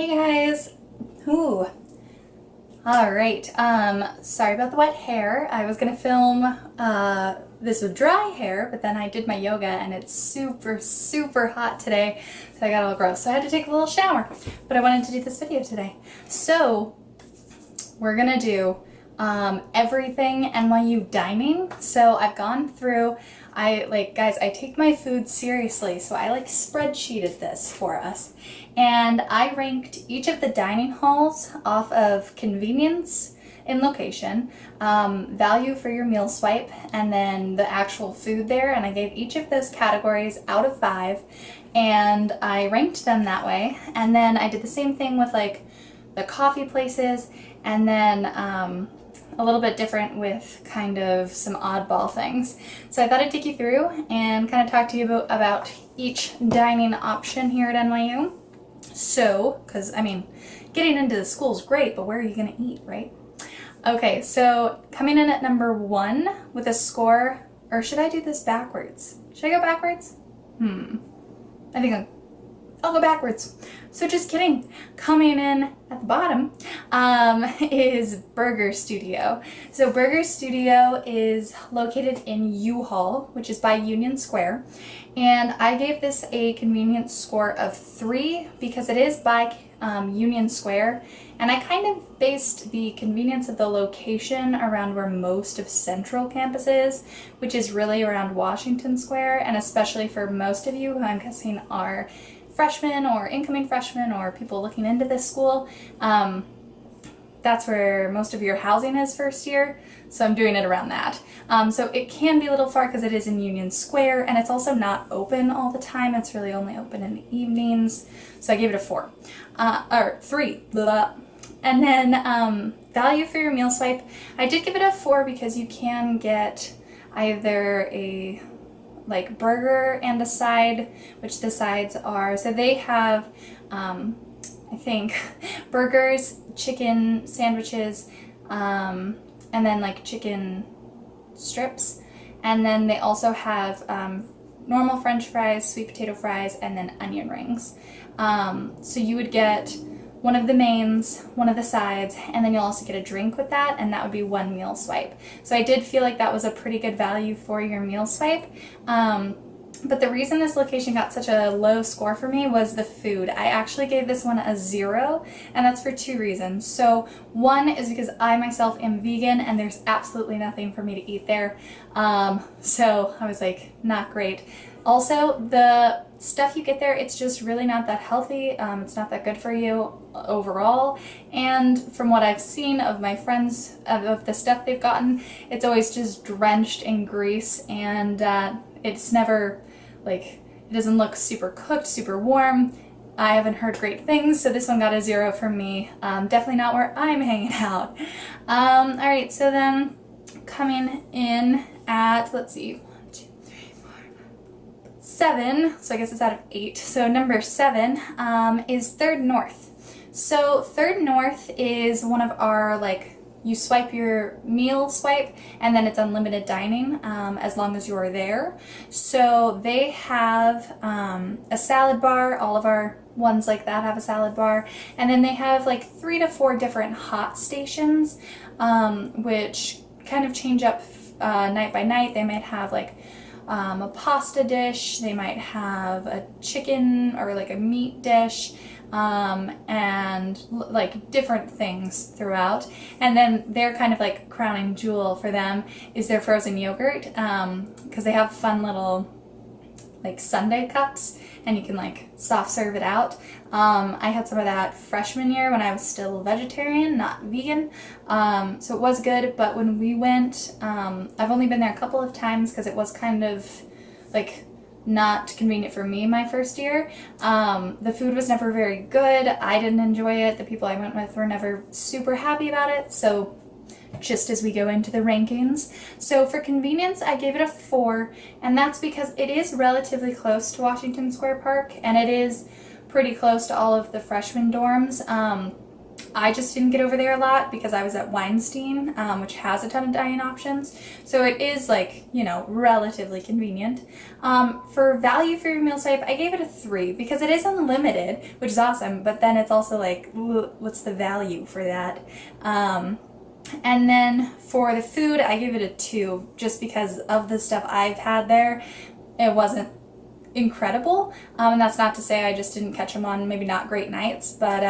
Hey guys. Ooh. All right. Sorry about the wet hair. I was gonna film this with dry hair, but then I did my yoga and it's super hot today, so I got all gross. So I had to take a little shower, but I wanted to do this video today. So we're gonna do everything NYU dining. So I've gone through, guys, I take my food seriously, so I spreadsheeted this for us. And I ranked each of the dining halls off of convenience in location, value for your meal swipe, and then the actual food there. And I gave each of those categories out of 5, and I ranked them that way. And then I did the same thing with the coffee places, and then a little bit different with kind of some oddball things. So I thought I'd take you through and kind of talk to you about each dining option here at NYU. So, because I mean, getting into the school is great, but where are you going to eat, right? Okay, so coming in at number 1 with a score, or should I do this backwards? Should I go backwards? I think I'll go backwards. So just kidding. Coming in at the bottom is Burger Studio. So Burger Studio is located in U-Haul, which is by Union Square. And I gave this a convenience score of 3 because it is by Union Square. And I kind of based the convenience of the location around where most of Central Campus is, which is really around Washington Square. And especially for most of you who I'm guessing are freshmen or incoming freshmen or people looking into this school, that's where most of your housing is first year, so I'm doing it around that. So it can be a little far because it is in Union Square, and it's also not open all the time. It's really only open in the evenings, so I gave it a 4, or 3. Blah. And then value for your meal swipe, I did give it a 4 because you can get either a burger and a side, which the sides are, so they have I think burgers, chicken sandwiches, and then chicken strips, and then they also have normal french fries, sweet potato fries, and then onion rings. So you would get one of the mains, one of the sides, and then you'll also get a drink with that, and that would be 1 meal swipe. So I did feel like that was a pretty good value for your meal swipe. But the reason this location got such a low score for me was the food. I actually gave this one a 0, and that's for 2 reasons. So one is because I myself am vegan and there's absolutely nothing for me to eat there. So I was not great. Also, the stuff you get there, it's just really not that healthy. It's not that good for you overall. And from what I've seen of my friends, of the stuff they've gotten, it's always just drenched in grease, and it's never, it doesn't look super cooked, super warm. I haven't heard great things, so this one got a 0 from me. Definitely not where I'm hanging out. Alright, so then coming in at, let's see, 7, so I guess it's out of 8. So number 7 is Third North. So Third North is one of our, you swipe your meal swipe, and then it's unlimited dining as long as you're there. So they have a salad bar. All of our ones like that have a salad bar. And then they have 3 to 4 different hot stations, which kind of change up night by night. They might have a pasta dish, they might have a chicken or a meat dish, and different things throughout. And then their kind of crowning jewel for them is their frozen yogurt, because they have fun little sundae cups, and you can soft serve it out. I had some of that freshman year when I was still vegetarian, not vegan, so it was good. But when we went, I've only been there a couple of times because it was kind of not convenient for me my first year. The food was never very good. I didn't enjoy it. The people I went with were never super happy about it. So just as we go into the rankings. So for convenience, I gave it a 4, and that's because it is relatively close to Washington Square Park, and it is pretty close to all of the freshman dorms. I just didn't get over there a lot because I was at Weinstein, which has a ton of dining options. So it is like, you know, relatively convenient. For value for your meal swipe, I gave it a 3 because it is unlimited, which is awesome, but then it's also like, what's the value for that? And then for the food, I give it a 2 just because of the stuff I've had there. It wasn't incredible. And that's not to say I just didn't catch them on maybe not great nights, but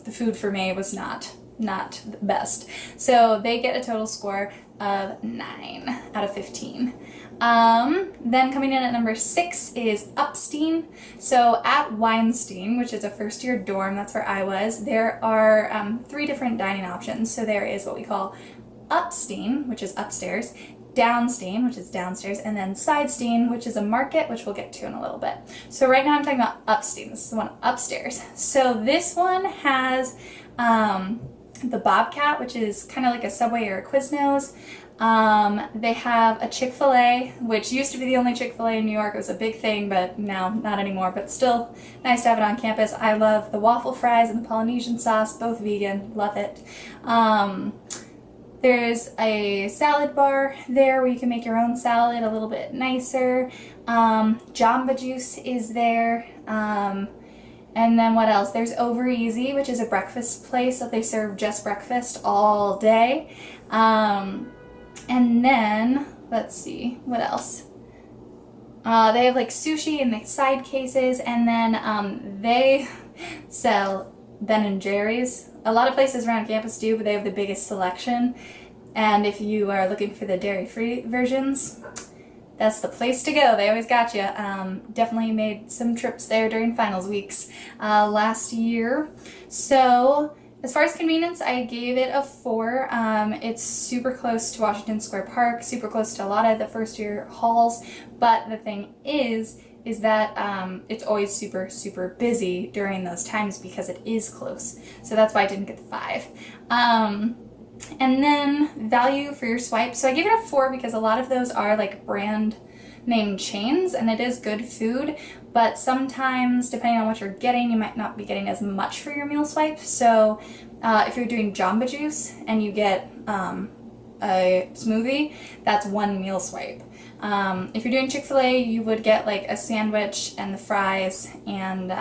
the food for me was not the best. So they get a total score of 9 out of 15. Then coming in at number 6 is Upstien. So at Weinstein, which is a first year dorm, that's where I was, there are 3 different dining options. So there is what we call Upstien, which is upstairs, Downstien, which is downstairs, and then Sidestien, which is a market, which we'll get to in a little bit. So right now I'm talking about Upstien. This is the one upstairs. So this one has the Bobcat, which is kind of like a Subway or a Quiznos. They have a Chick-fil-A, which used to be the only Chick-fil-A in New York. It was a big thing, but now not anymore, but still nice to have it on campus. I love the waffle fries and the Polynesian sauce, both vegan, love it. There's a salad bar there where you can make your own salad a little bit nicer. Jamba Juice is there. And then what else? There's Over Easy, which is a breakfast place that they serve just breakfast all day. And then, let's see, what else? They have like sushi and the side cases, and then they sell Ben & Jerry's. A lot of places around campus do, but they have the biggest selection. And if you are looking for the dairy-free versions, that's the place to go. They always got you. Definitely made some trips there during finals weeks last year. So as far as convenience, I gave it a 4. It's super close to Washington Square Park, super close to a lot of the first year halls. But the thing is that it's always super, super busy during those times because it is close. So that's why I didn't get the 5. And then value for your swipe. So I gave it a 4 because a lot of those are like brand name chains and it is good food, but sometimes depending on what you're getting, you might not be getting as much for your meal swipe. So if you're doing Jamba Juice and you get a smoothie, that's 1 meal swipe. If you're doing Chick-fil-A, you would get like a sandwich and the fries and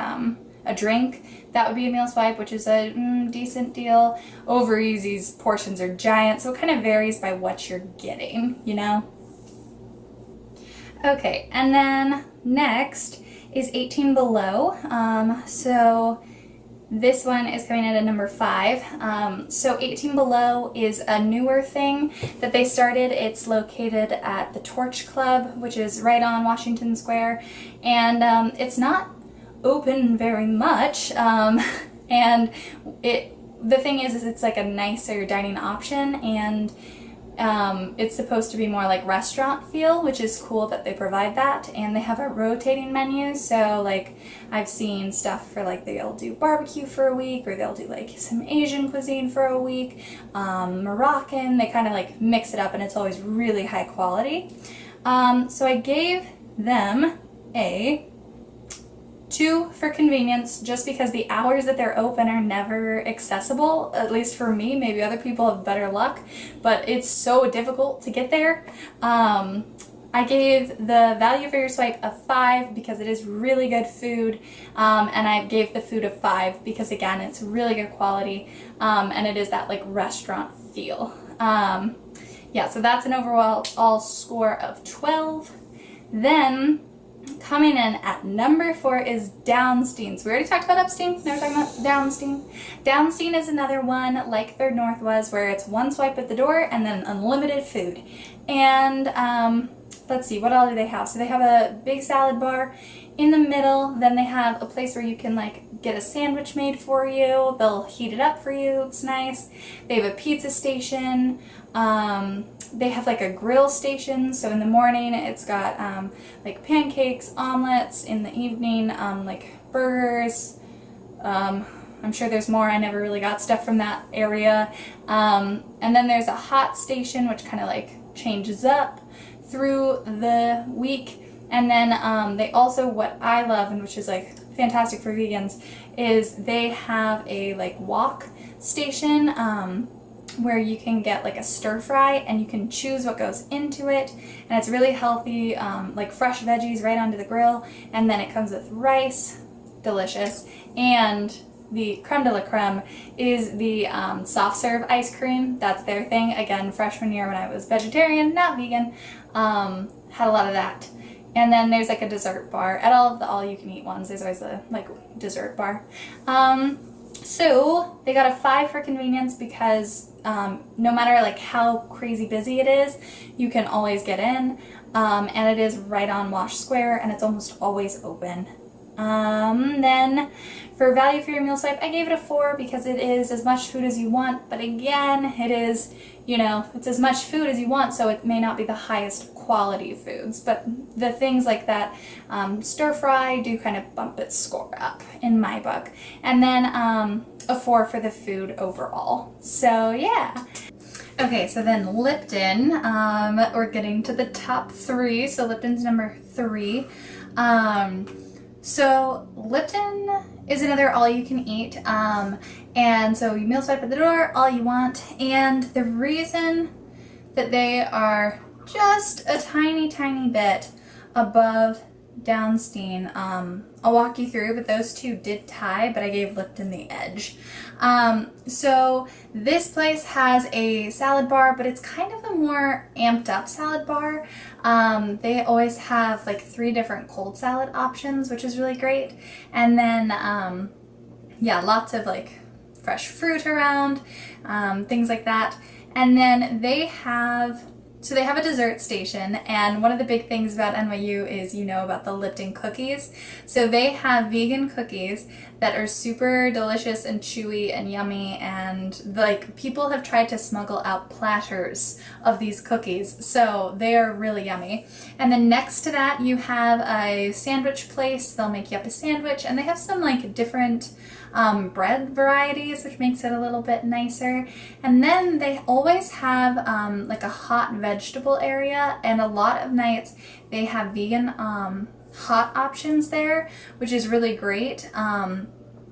a drink. That would be a meal swipe, which is a decent deal. Over Easy's portions are giant, so it kind of varies by what you're getting, you know? Okay, and then next is 18 Below. So this one is coming in at number 5. So 18 Below is a newer thing that they started. It's located at the Torch Club, which is right on Washington Square, and it's not open very much, and the thing is it's like a nicer dining option, and it's supposed to be more like restaurant feel, which is cool that they provide that. And they have a rotating menu, so like I've seen stuff for like they'll do barbecue for a week, or they'll do like some Asian cuisine for a week, Moroccan. They kind of like mix it up, and it's always really high quality. So I gave them a 2 for convenience, just because the hours that they're open are never accessible, at least for me. Maybe other people have better luck, but it's so difficult to get there. I gave the value for your swipe a 5 because it is really good food, and I gave the food a 5 because again it's really good quality, and it is that like restaurant feel. Yeah, so that's an overall score of 12. Then coming in at number 4 is Downstien. So we already talked about Upstien, now we're talking about Downstien. Downstien is another one like Third North was, where it's 1 swipe at the door and then unlimited food. And let's see, what all do they have? So they have a big salad bar in the middle, then they have a place where you can like get a sandwich made for you. They'll heat it up for you, it's nice. They have a pizza station. They have like a grill station, so in the morning it's got like pancakes, omelets, in the evening like burgers. I'm sure there's more, I never really got stuff from that area. And then there's a hot station, which kind of like changes up through the week. And then they also, what I love, and which is like fantastic for vegans, is they have a like walk station where you can get like a stir fry and you can choose what goes into it, and it's really healthy, like fresh veggies right onto the grill, and then it comes with rice, delicious, and the creme de la creme is the soft serve ice cream. That's their thing. Again, freshman year when I was vegetarian, not vegan, had a lot of that. And then there's like a dessert bar. At all of the all-you-can-eat ones, there's always a like dessert bar. So they got a 5 for convenience because no matter like how crazy busy it is, you can always get in. And it is right on Wash Square, and it's almost always open. Then for value for your meal swipe, I gave it a 4 because it is as much food as you want, but again, it is, you know, it's as much food as you want, so it may not be the highest quality foods, but the things like that stir fry do kind of bump its score up in my book. And then a 4 for the food overall. So yeah. Okay, so then Lipton, we're getting to the top 3, so Lipton's number 3. So Lipton is another all-you-can-eat, and so you meal swipe at the door, all you want, and the reason that they are just a tiny, tiny bit above Downstien, I'll walk you through, but those two did tie, but I gave Lipton the edge. So this place has a salad bar, but it's kind of a more amped up salad bar. They always have like 3 different cold salad options, which is really great. And then, yeah, lots of like fresh fruit around, things like that. And then they have a dessert station, and one of the big things about NYU is you know about the Lipton cookies. So they have vegan cookies that are super delicious and chewy and yummy, and like people have tried to smuggle out platters of these cookies, so they are really yummy. And then next to that you have a sandwich place. They'll make you up a sandwich, and they have some like different bread varieties, which makes it a little bit nicer. And then they always have like a hot vegetable area, and a lot of nights they have vegan hot options there, which is really great.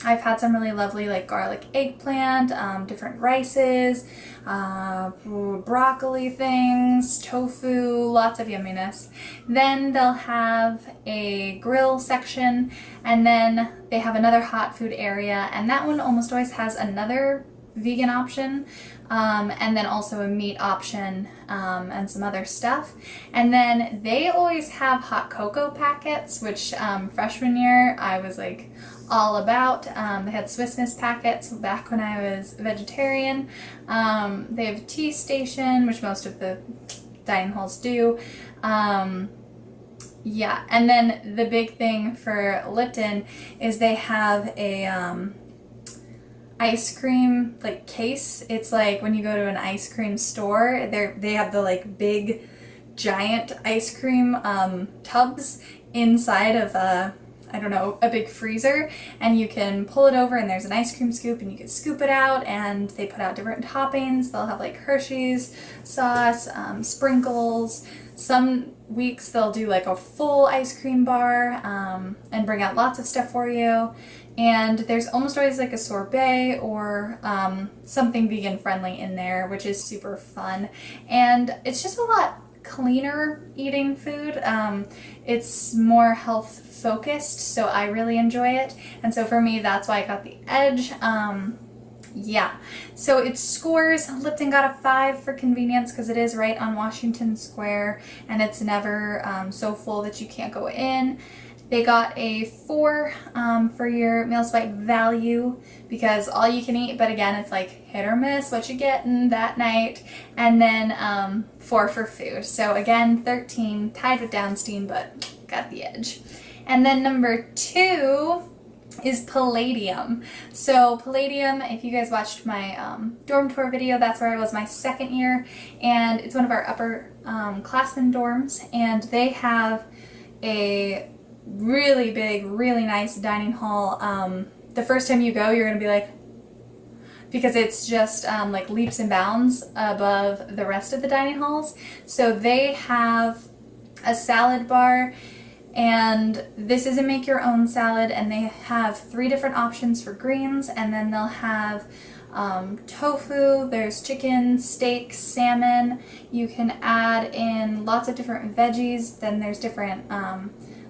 I've had some really lovely like garlic eggplant, different rices, broccoli things, tofu, lots of yumminess. Then they'll have a grill section, and then they have another hot food area, and that one almost always has another vegan option, and then also a meat option, and some other stuff. And then they always have hot cocoa packets, which freshman year I was like all about. They had Swiss Miss packets back when I was vegetarian. They have a tea station, which most of the dining halls do. Yeah, and then the big thing for Lipton is they have a ice cream like case. It's like when you go to an ice cream store, they have the like big giant ice cream tubs inside of I don't know, a big freezer, and you can pull it over and there's an ice cream scoop and you can scoop it out, and they put out different toppings. They'll have like Hershey's sauce, sprinkles. Some weeks they'll do like a full ice cream bar and bring out lots of stuff for you. And there's almost always like a sorbet or something vegan friendly in there, which is super fun. And it's just a lot cleaner eating food. It's more health focused, so I really enjoy it. And so for me, that's why I got the edge. Yeah, so it scores. Lipton got a 5 for convenience because it is right on Washington Square, and it's never so full that you can't go in. They got a 4 for your meal swipe value because all you can eat, but again, it's like hit or miss what you get in that night. And then 4 for food. So again, 13, tied with Downstien, but got the edge. And then number 2 is Palladium. So Palladium, if you guys watched my dorm tour video, that's where I was my second year, and it's one of our upper classmen dorms, and they have a really big, really nice dining hall. The first time you go, you're gonna be like, because it's just like leaps and bounds above the rest of the dining halls. So they have a salad bar, and this is a make your own salad, and they have 3 different options for greens, and then they'll have tofu, there's chicken, steak, salmon. You can add in lots of different veggies. Then there's different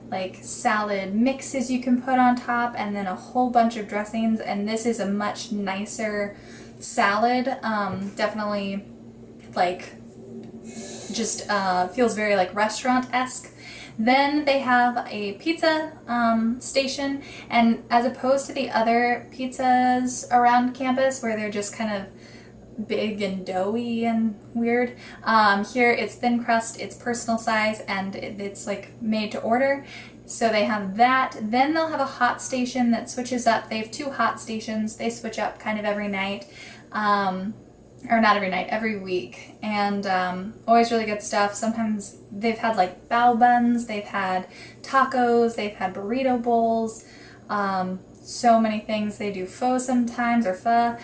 like salad mixes you can put on top, and then a whole bunch of dressings. And this is a much nicer salad. Definitely like just feels very like restaurant-esque. Then they have a pizza station, and as opposed to the other pizzas around campus where they're just kind of big and doughy and weird, here it's thin crust, it's personal size, and it's like made to order. So they have that. Then they'll have a hot station that switches up. They have 2 hot stations. They switch up kind of every night. Or not every night, every week, and always really good stuff. Sometimes they've had like bao buns, they've had tacos, they've had burrito bowls, so many things. They do pho sometimes, or pho,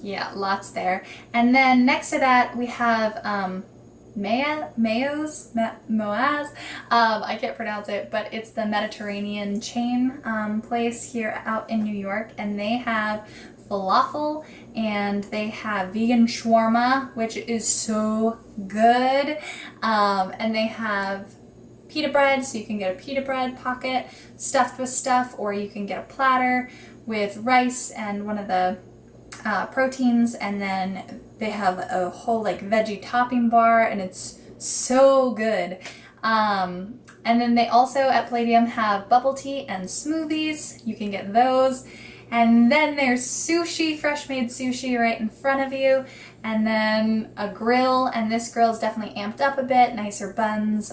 yeah, lots there. And then next to that we have Moaz, I can't pronounce it, but it's the Mediterranean chain place here out in New York, and they have falafel, and they have vegan shawarma, which is so good, and they have pita bread, so you can get a pita bread pocket stuffed with stuff, or you can get a platter with rice and one of the proteins, and then they have a whole like veggie topping bar, and it's so good. And then they also at Palladium have bubble tea and smoothies. You can get those. And then there's sushi, fresh made sushi right in front of you, and then a grill, and this grill is definitely amped up a bit, nicer buns,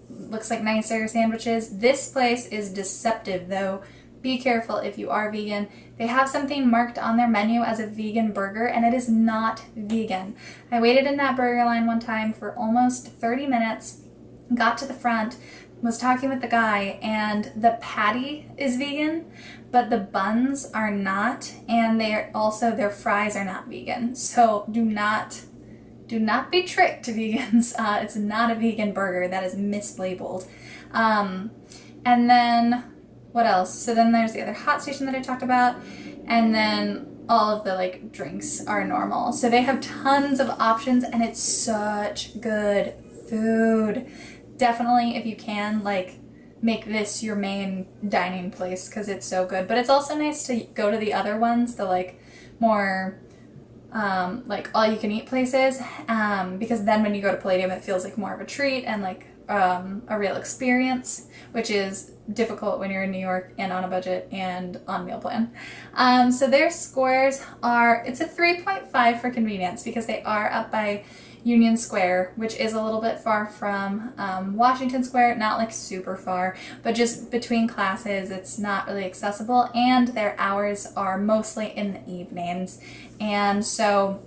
looks like nicer sandwiches. This place is deceptive though. Be careful if you are vegan. They have something marked on their menu as a vegan burger, and it is not vegan. I waited in that burger line one time for almost 30 minutes, got to the front, was talking with the guy, and the patty is vegan, but the buns are not, and their fries are not vegan. So do not be tricked, vegans. It's not a vegan burger. That is mislabeled. And then what else? So then there's the other hot station that I talked about, and then all of the like drinks are normal. So they have tons of options, and it's such good food. Definitely, if you can, like, make this your main dining place because it's so good. But it's also nice to go to the other ones, the like more like all you can eat places, because then when you go to Palladium it feels like more of a treat and like a real experience, which is difficult when you're in New York and on a budget and on meal plan. So their scores are, it's a 3.5 for convenience because they are up by Union Square, which is a little bit far from Washington Square, not like super far, but just between classes it's not really accessible, and their hours are mostly in the evenings, and so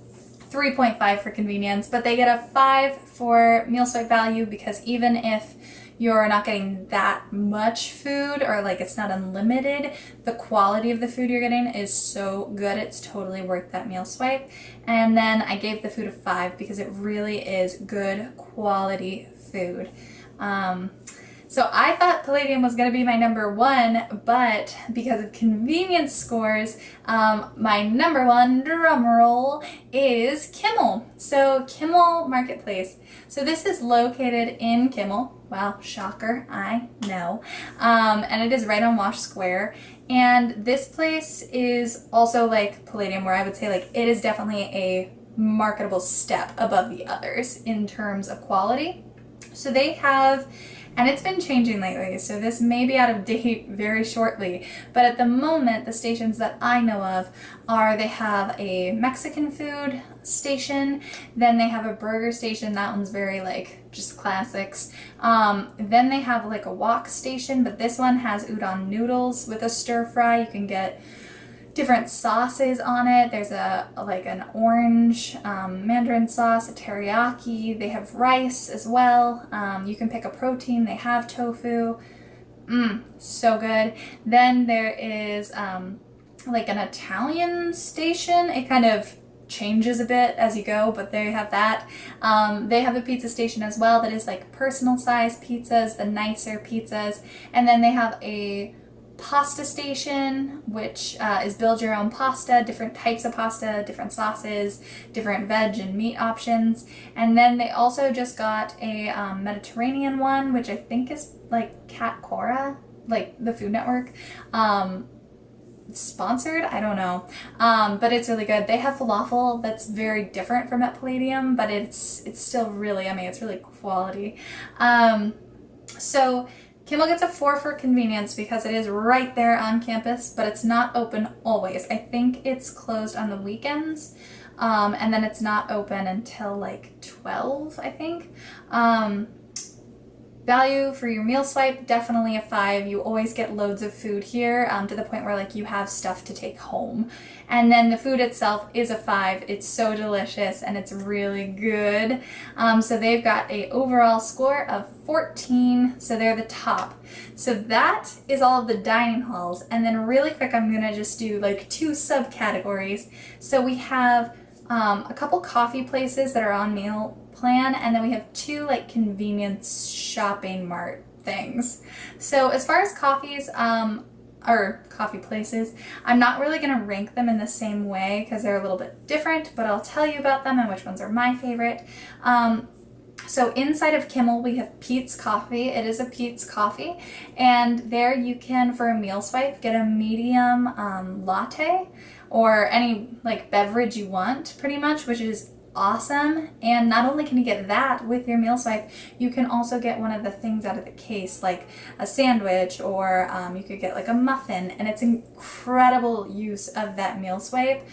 3.5 for convenience, but they get a 5 for meal swipe value because even if you're not getting that much food, or like it's not unlimited, the quality of the food you're getting is so good, it's totally worth that meal swipe. And then I gave the food a 5 because it really is good quality food. So I thought Palladium was going to be my number 1, but because of convenience scores, my number 1, drum roll, is Kimmel. So Kimmel Marketplace. So this is located in Kimmel. Wow, shocker, I know. And it is right on Wash Square. And this place is also like Palladium, where I would say like it is definitely a marketable step above the others in terms of quality. So they have, and it's been changing lately, so this may be out of date very shortly, but at the moment the stations that I know of are, they have a Mexican food station, then they have a burger station, that one's very like just classics, then they have like a wok station, but this one has udon noodles with a stir fry. You can get different sauces on it. There's a like an orange mandarin sauce, a teriyaki. They have rice as well. You can pick a protein. They have tofu. So good. Then there is like an Italian station. It kind of changes a bit as you go, but they have that. They have a pizza station as well that is like personal size pizzas, the nicer pizzas. And then they have a Pasta Station, which is build your own pasta, different types of pasta, different sauces, different veg and meat options. And then they also just got a Mediterranean one, which I think is like Cat Cora, like the Food Network. Sponsored, I don't know, but it's really good. They have falafel that's very different from at Palladium, but it's still really yummy. It's really quality. So Kimmel gets a 4 for convenience because it is right there on campus, but it's not open always. I think it's closed on the weekends, and then it's not open until like 12, I think. Value for your meal swipe, definitely a 5. You always get loads of food here, to the point where like you have stuff to take home. And then the food itself is a 5. It's so delicious and it's really good. So they've got a overall score of 14, so they're the top. So that is all of the dining halls. And then really quick, I'm gonna just do like 2 subcategories. So we have a couple coffee places that are on meal plan, and then we have 2 like convenience shopping mart things. So as far as coffees, or coffee places, I'm not really gonna rank them in the same way because they're a little bit different, but I'll tell you about them and which ones are my favorite. So inside of Kimmel, we have Peet's Coffee. It is a Peet's Coffee, and there you can, for a meal swipe, get a medium latte or any like beverage you want, pretty much, which is awesome. And not only can you get that with your meal swipe, you can also get one of the things out of the case, like a sandwich, or you could get like a muffin, and it's incredible use of that meal swipe.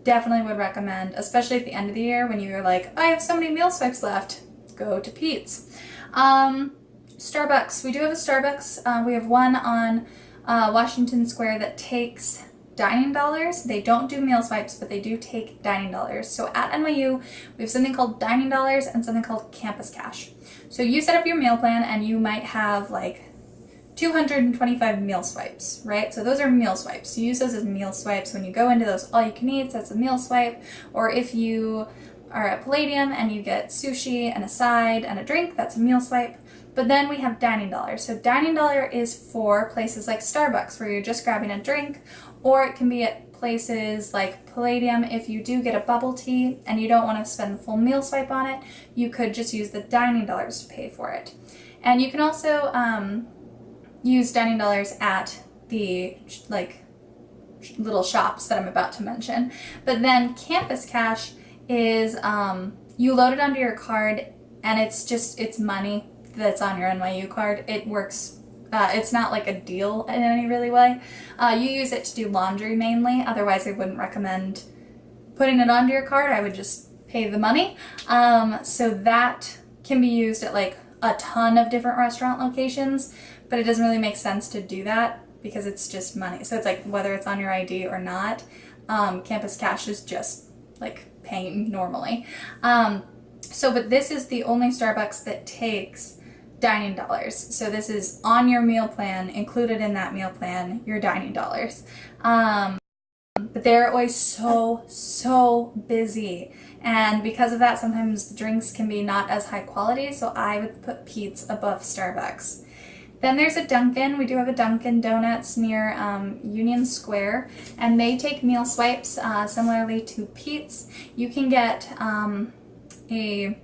Definitely would recommend, especially at the end of the year when you're like, I have so many meal swipes left, go to Peet's. Starbucks, we do have a Starbucks. We have one on Washington Square that takes dining dollars. They don't do meal swipes, but they do take dining dollars. So at NYU, we have something called dining dollars and something called campus cash. So you set up your meal plan and you might have like 225 meal swipes, right? So those are meal swipes. You use those as meal swipes when you go into those all you can eat, that's a meal swipe. Or if you are at Palladium and you get sushi and a side and a drink, that's a meal swipe. But then we have dining dollars. So dining dollar is for places like Starbucks where you're just grabbing a drink, or it can be at places like Palladium. If you do get a bubble tea and you don't want to spend the full meal swipe on it, you could just use the dining dollars to pay for it. And you can also use dining dollars at the like little shops that I'm about to mention. But then campus cash is you load it onto your card, and it's money that's on your NYU card. It works. It's not like a deal in any really way. You use it to do laundry mainly. Otherwise, I wouldn't recommend putting it onto your card. I would just pay the money. So that can be used at like a ton of different restaurant locations, but it doesn't really make sense to do that because it's just money. So it's like whether it's on your ID or not, campus cash is just like paying normally. But this is the only Starbucks that takes dining dollars. So this is on your meal plan, included in that meal plan, your dining dollars. But they're always so busy. And because of that, sometimes the drinks can be not as high quality. So I would put Peet's above Starbucks. Then there's a Dunkin. We do have a Dunkin Donuts near Union Square, and they take meal swipes similarly to Peet's. You can get a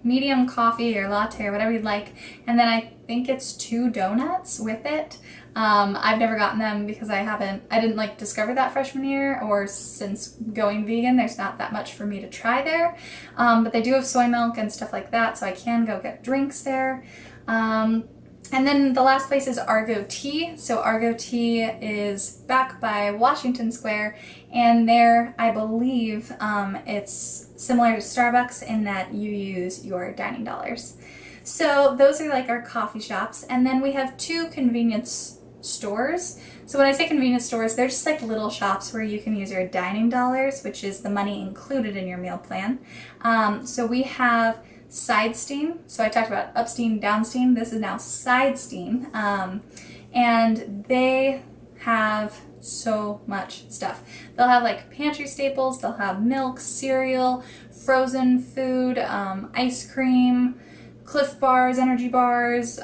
medium coffee or latte or whatever you'd like, and then I think it's 2 donuts with it. I've never gotten them because I didn't like discover that freshman year, or since going vegan there's not that much for me to try there. But they do have soy milk and stuff like that, so I can go get drinks there. And then the last place is Argo Tea. So Argo Tea is back by Washington Square, and there I believe it's similar to Starbucks in that you use your dining dollars. So those are like our coffee shops. And then we have 2 convenience stores. So when I say convenience stores, they're just like little shops where you can use your dining dollars, which is the money included in your meal plan. So we have Sidestien. So I talked about Upstien, Downstien. This is now Sidestien. And they have so much stuff. They'll have like pantry staples, they'll have milk, cereal, frozen food, ice cream, Cliff bars, energy bars,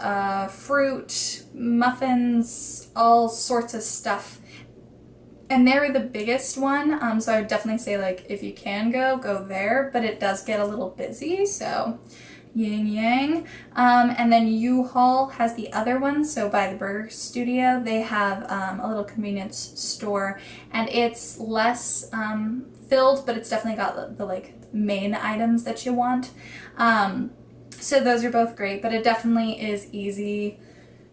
fruit, muffins, all sorts of stuff. And they're the biggest one, so I would definitely say, like, if you can go there, but it does get a little busy, so yin yang. And then U-Haul has the other one, so by the Burger Studio, they have a little convenience store, and it's less filled, but it's definitely got the like main items that you want. So those are both great, but it definitely is easy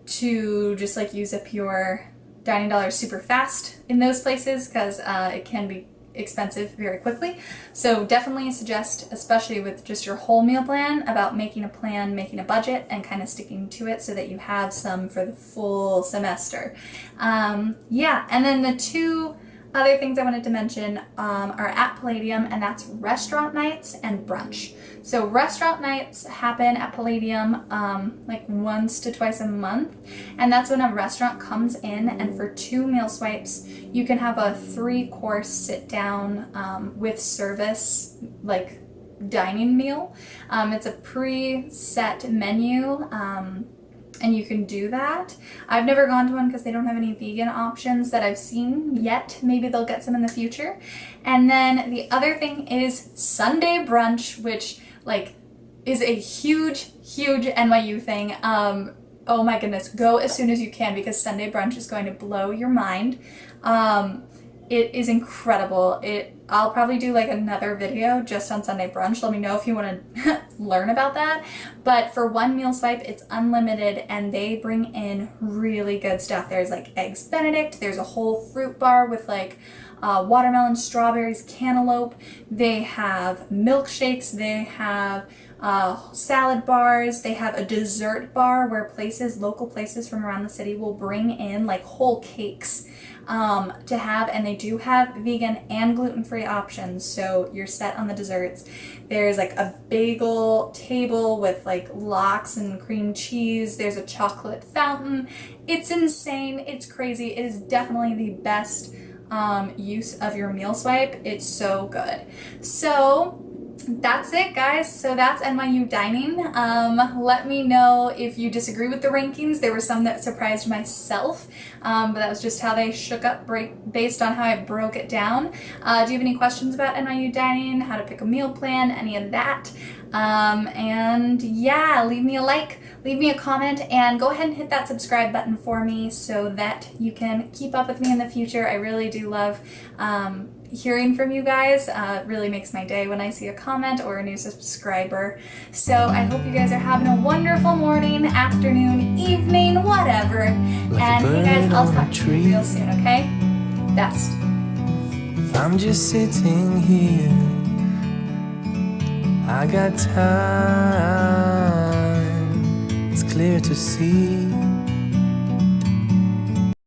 to just like use up your dining dollars super fast in those places, because it can be expensive very quickly. So definitely suggest, especially with just your whole meal plan, about making a plan, making a budget, and kind of sticking to it so that you have some for the full semester. Yeah, and then the two other things I wanted to mention are at Palladium, and that's restaurant nights and brunch. So restaurant nights happen at Palladium like once to twice a month, and that's when a restaurant comes in, and for 2 meal swipes you can have a 3-course sit down with service like dining meal. It's a pre-set menu, and you can do that. I've never gone to one because they don't have any vegan options that I've seen yet. Maybe they'll get some in the future. And then the other thing is Sunday brunch, which like is a huge NYU thing. Oh my goodness, go as soon as you can, because Sunday brunch is going to blow your mind. It is incredible. I'll probably do like another video just on Sunday brunch. Let me know if you want to learn about that. But for 1 meal swipe, it's unlimited, and they bring in really good stuff. There's like eggs Benedict. There's a whole fruit bar with like watermelon, strawberries, cantaloupe. They have milkshakes. They have salad bars. They have a dessert bar where local places from around the city will bring in like whole cakes to have, and they do have vegan and gluten-free options, so you're set on the desserts. There's like a bagel table with like lox and cream cheese. There's a chocolate fountain. It's insane. It's crazy. It is definitely the best use of your meal swipe. It's so good. So that's it, guys. So that's NYU dining. Let me know if you disagree with the rankings. There were some that surprised myself, but that was just how they shook up based on how I broke it down. Do you have any questions about NYU dining, how to pick a meal plan, any of that? And yeah, leave me a like, leave me a comment, and go ahead and hit that subscribe button for me so that you can keep up with me in the future. I really do love hearing from you guys. It really makes my day when I see a comment or a new subscriber. So I hope you guys are having a wonderful morning, afternoon, evening, whatever. And hey guys, I'll talk to you real soon, okay? Best. I'm just sitting here, I got time, it's clear to see